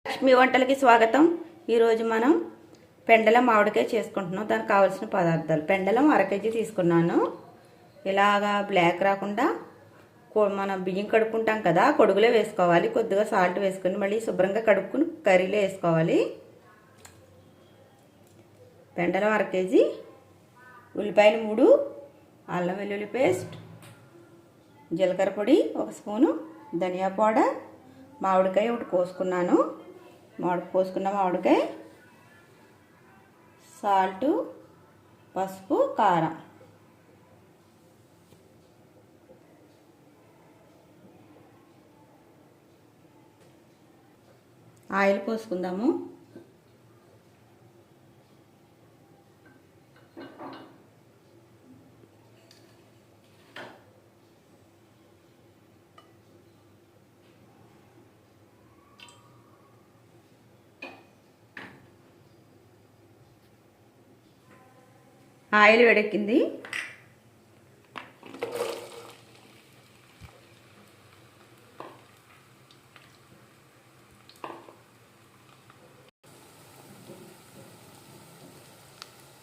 లక్ష్మి వంటలకి స్వాగతం. ఈరోజు మనం పెండలం మామిడికాయ చేసుకుంటున్నాం. దానికి కావాల్సిన పదార్థాలు: పెండలం 1/2 కేజీ తీసుకున్నాను. ఇలాగా బ్లాక్ రాకుండా మనం బియ్యం కడుక్కుంటాం కదా, కొడుగులో వేసుకోవాలి. కొద్దిగా సాల్ట్ వేసుకుని మళ్ళీ శుభ్రంగా కడుక్కుని కర్రీలో వేసుకోవాలి. పెండలం 1/2 కేజీ, ఉల్లిపాయలు 3, అల్లం వెల్లుల్లి పేస్ట్, జీలకర్ర పొడి 1 స్పూను, ధనియా పౌడర్, మామిడికాయ 1 కోసుకున్నాను. మామిడికాయ, సాల్టు, పసుపు, కారం. ఆయిల్ పోసుకుందాము. ఆయిల్ వేడెక్కింది.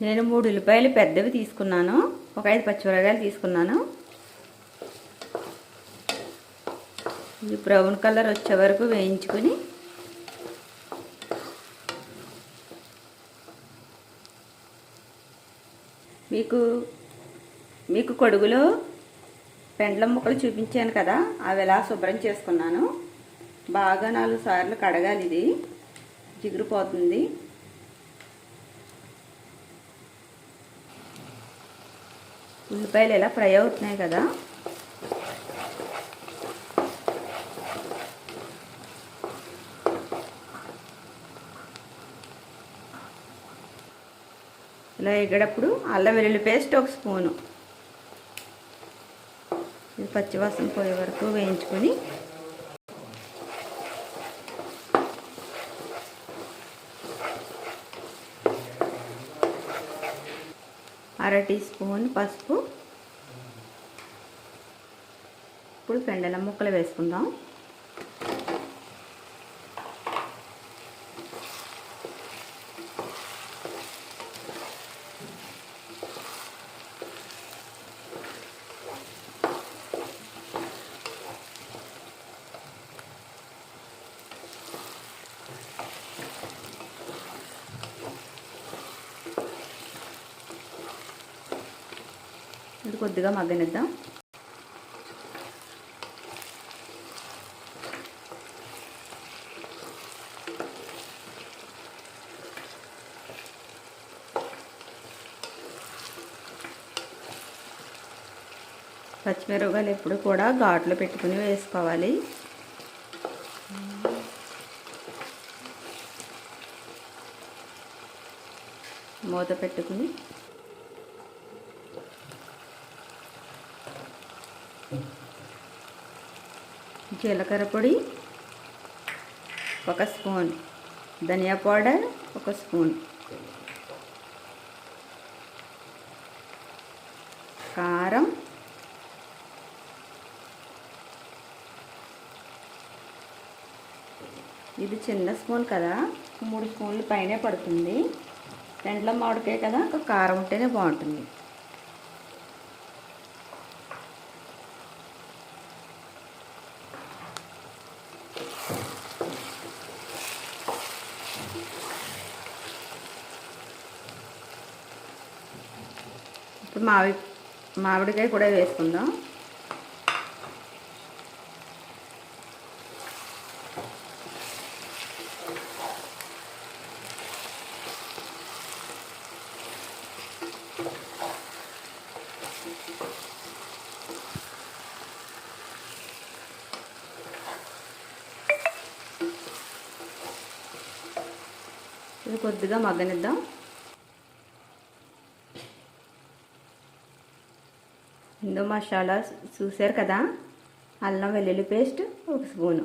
నేను 3 ఉల్లిపాయలు పెద్దవి తీసుకున్నాను. ఒక 5 పచ్చిమిరపకాయలు తీసుకున్నాను. ఇది బ్రౌన్ కలర్ వచ్చే వరకు వేయించుకుని మీకు కొడుగులో పెండలం ముక్కలు చూపించాను కదా, అవి ఎలా శుభ్రం చేసుకున్నాను. బాగా 4 సార్లు కడగాలి. ఇది జిగురుపోతుంది. ఉల్లిపాయలు ఎలా ఫ్రై అవుతున్నాయి కదా. ఇలా ఎగేటప్పుడు అల్లం వెల్లుల్లి పేస్ట్ 1 స్పూను, ఇది పచ్చివాసన పోయే వరకు వేయించుకొని అర టీ స్పూన్ పసుపు. ఇప్పుడు పెండలం ముక్కలు వేసుకుందాం. ఇది కొద్దిగా మగ్గనిద్దాం. పచ్చిమిరపకాయలు ఎప్పుడు కూడా ఘాట్లో పెట్టుకుని వేసుకోవాలి. మూత పెట్టుకుని జీలకర్ర పొడి 1 స్పూన్, ధనియా పౌడర్ 1 స్పూన్, కారం, ఇది చిన్న స్పూన్ కదా, 3 స్పూన్లు పైనే పడుతుంది. పెండలం మామిడికాయ కదా, కారం ఉంటేనే బాగుంటుంది. ఇప్పుడు మామిడికాయ కూడా వేసుకుందాం. ఇది కొద్దిగా మగ్గనిద్దాం. ఇందు మసాలా చూసారు కదా, అల్లం వెల్లుల్లి పేస్ట్ 1 స్పూను,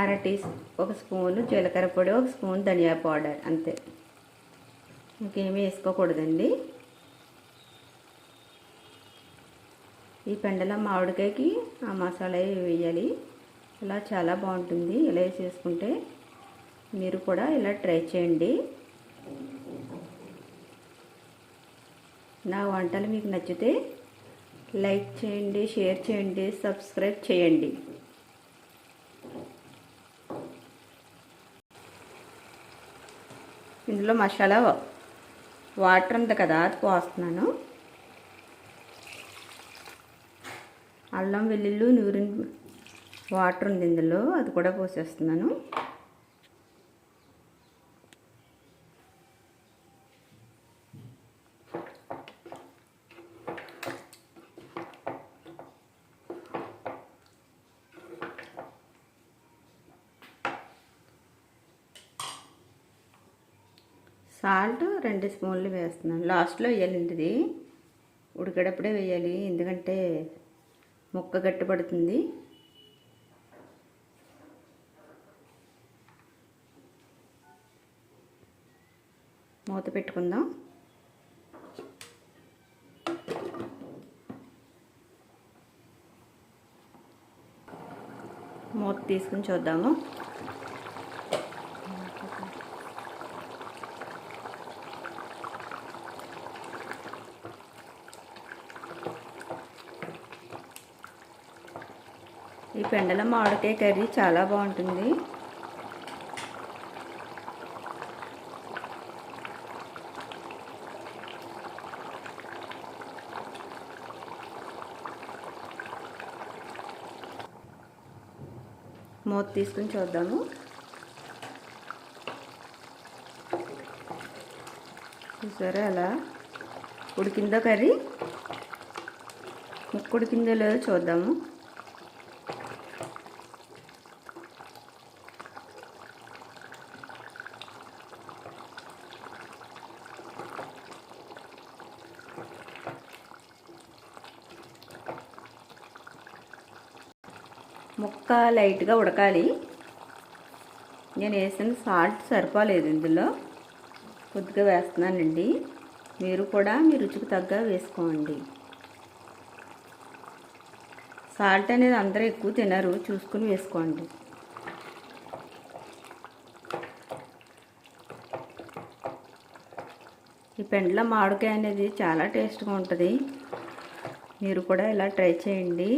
1 స్పూను జీలకర్ర పొడి, 1 స్పూన్ ధనియా పౌడర్, అంతే. ఇంకేమీ వేసుకోకూడదండి. ఈ పెండలం మామిడికాయకి ఆ మసాలా వేయాలి. ఇలా చాలా బాగుంటుంది ఇలా చేసుకుంటే. మీరు కూడా ఇలా ట్రై చేయండి. నా వంటలు మీకు నచ్చితే లైక్ చేయండి, షేర్ చేయండి, సబ్స్క్రైబ్ చేయండి. ఇందులో మసాలా వాటర్ ఉంది కదా, అది పోస్తున్నాను. అల్లం వెల్లుల్లి నూరిన వాటర్ ఉంది ఇందులో, అది కూడా పోసేస్తున్నాను. సాల్ట్ 2 స్పూన్లు వేస్తున్నాను. లాస్ట్లో వేయాలండి, ఇది ఉడికేటప్పుడే వేయాలి, ఎందుకంటే ముక్క గట్టిపడుతుంది. మూత పెట్టుకుందాం. మూత తీసుకుని చూద్దాము. ఈ పెండలం మామిడికాయ కర్రీ చాలా బాగుంటుంది. మూత తీసుకుని చూద్దాము. చూసారా అలా ఉడికిందో కర్రీ? ముక్క ఉడికిందో లేదో చూద్దాము. ముక్క లైట్గా ఉడకాలి. నేను వేసిన సాల్ట్ సరిపోలేదు, ఇందులో కొద్దిగా వేస్తున్నానండి. మీరు కూడా మీ రుచికి తగ్గ వేసుకోండి. సాల్ట్ అనేది అందరూ ఎక్కువ తినరు, చూసుకుని వేసుకోండి. ఈ పెండలం మామిడికాయ అనేది చాలా టేస్ట్గా ఉంటుంది. మీరు కూడా ఇలా ట్రై చేయండి.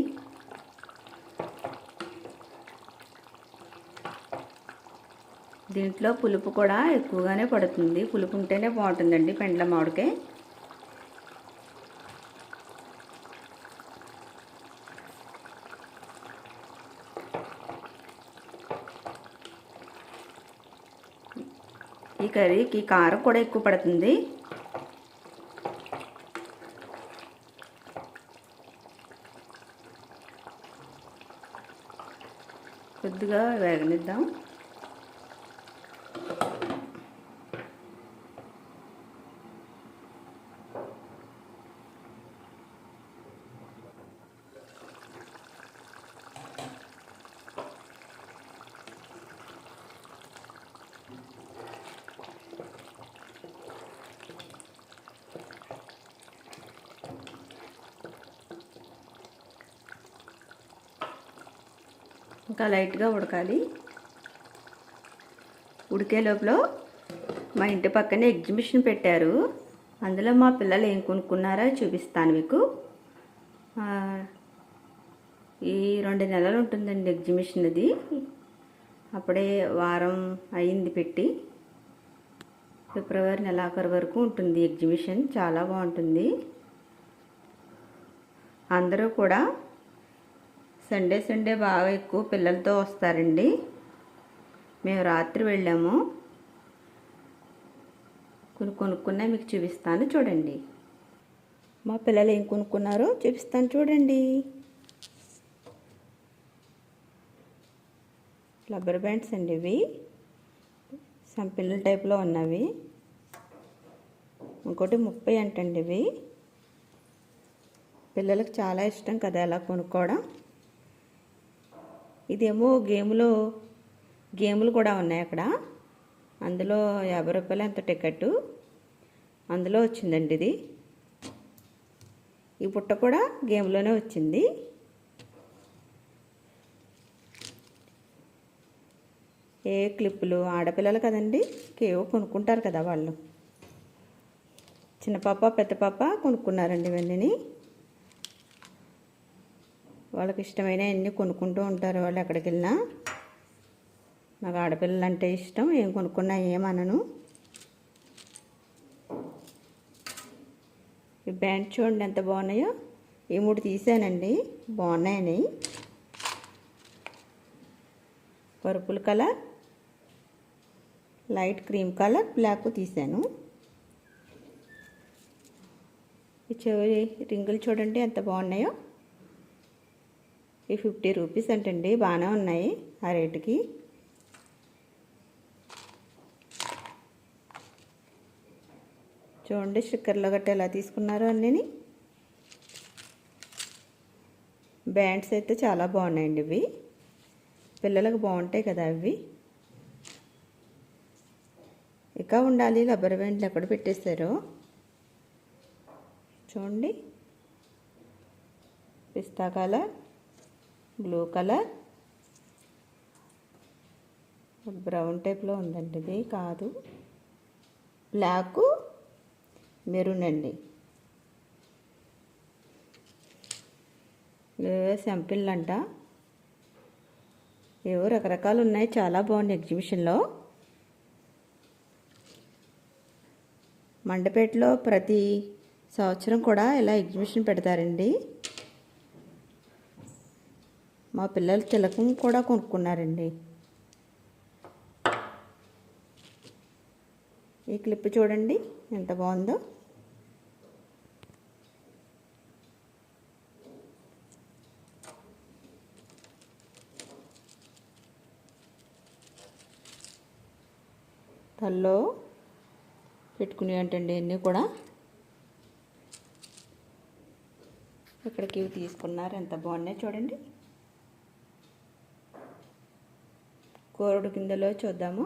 దీంట్లో పులుపు కూడా ఎక్కువగానే పడుతుంది. పులుపు ఉంటేనే బాగుంటుందండి పెండలం మామిడికాయ. ఈ కర్రీకి కారం కూడా ఎక్కువ పడుతుంది. కొద్దిగా వేగనిద్దాం. ఇంకా లైట్గా ఉడకాలి. ఉడికే లోపల మా ఇంటి పక్కనే ఎగ్జిబిషన్ పెట్టారు. అందులో మా పిల్లలు ఏం కొనుక్కున్నారో చూపిస్తాను మీకు. ఈ 2 నెలలు ఉంటుందండి ఎగ్జిబిషన్. అది అప్పుడే వారం అయింది పెట్టి. ఫిబ్రవరి నెలాఖరు వరకు ఉంటుంది ఎగ్జిబిషన్. చాలా బాగుంటుంది. అందరూ కూడా సండే బాగా ఎక్కువ పిల్లలతో వస్తారండి. మేము రాత్రి వెళ్ళాము. కొనుక్కున్నా మీకు చూపిస్తాను చూడండి. మా పిల్లలు ఏం కొనుక్కున్నారో చూపిస్తాను చూడండి. రబ్బర్ బ్యాండ్స్ అండి ఇవి, సంపిల్లల టైప్లో ఉన్నవి. ఇంకోటి 30 అంటండి ఇవి. పిల్లలకు చాలా ఇష్టం కదా అలా కొనుక్కోవడం. ఇదేమో గేములు కూడా ఉన్నాయి అక్కడ. అందులో 50 రూపాయలు ఎంత టికెట్. అందులో వచ్చిందండి ఇది. ఈ బుట్ట కూడా గేమ్లోనే వచ్చింది. ఏ క్లిప్పులు ఆడపిల్లలు కదండి, కేవో కొనుక్కుంటారు కదా వాళ్ళు. చిన్న పాప పెద్ద పాప కొనుక్కున్నారండి ఇవన్నీ. వాళ్ళకి ఇష్టమైన అన్నీ కొనుక్కుంటూ ఉంటారు వాళ్ళు ఎక్కడికి వెళ్ళినా. నాకు ఆడపిల్లలు అంటే ఇష్టం, ఏం కొనుక్కున్నా ఏమనను. ఈ బ్యాండ్ చూడండి ఎంత బాగున్నాయో. ఈ 3 తీసానండి, బాగున్నాయని. Purple colour, light cream colour, black తీసాను. ఈ చెవి రింగులు చూడండి ఎంత బాగున్నాయో. ఈ 50 రూపీస్ అంటండి, బాగానే ఉన్నాయి ఆ రేటుకి. చూడండి స్టిక్కర్లో గట్ట ఎలా తీసుకున్నారో అన్నీ. బ్యాండ్స్ అయితే చాలా బాగున్నాయండి ఇవి, పిల్లలకు బాగుంటాయి కదా అవి. ఇంకా ఉండాలి, రబ్బర్ బ్యాండ్లు ఎక్కడ పెట్టేశారో చూడండి. పిస్తా కలర్, బ్లూ కలర్, బ్రౌన్ టైప్లో ఉందండి ఇది, కాదు బ్లాక్, మెరూన్ అండి. శాంపిల్ అంట, ఏవో రకరకాలు ఉన్నాయి, చాలా బాగుంది ఎగ్జిబిషన్లో. మండపేటలో ప్రతి సంవత్సరం కూడా ఇలా ఎగ్జిబిషన్ పెడతారండి. మా పిల్లలు తిలకం కూడా కొనుక్కున్నారండి. ఈ క్లిప్ చూడండి ఎంత బాగుందో. తల్లో పెట్టుకుని అంటండి అన్నీ కూడా. ఇక్కడికి ఇవి తీసుకున్నారు, ఎంత బాగున్నాయి చూడండి. కోరుడు కిందలో చూద్దాము.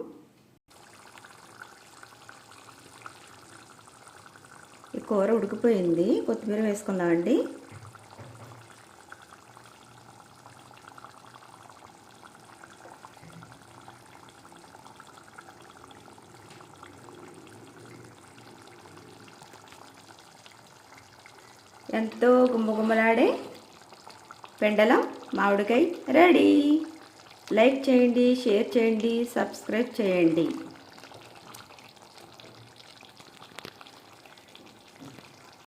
ఈ కూర ఉడికిపోయింది, కొత్తిమీర వేసుకుందామండి. ఎంతో గుమ్మగుమ్మలాడే పెండలం మామిడికాయ రెడీ. లైక్ చేయండి, షేర్ చేయండి, సబ్స్క్రైబ్ చేయండి.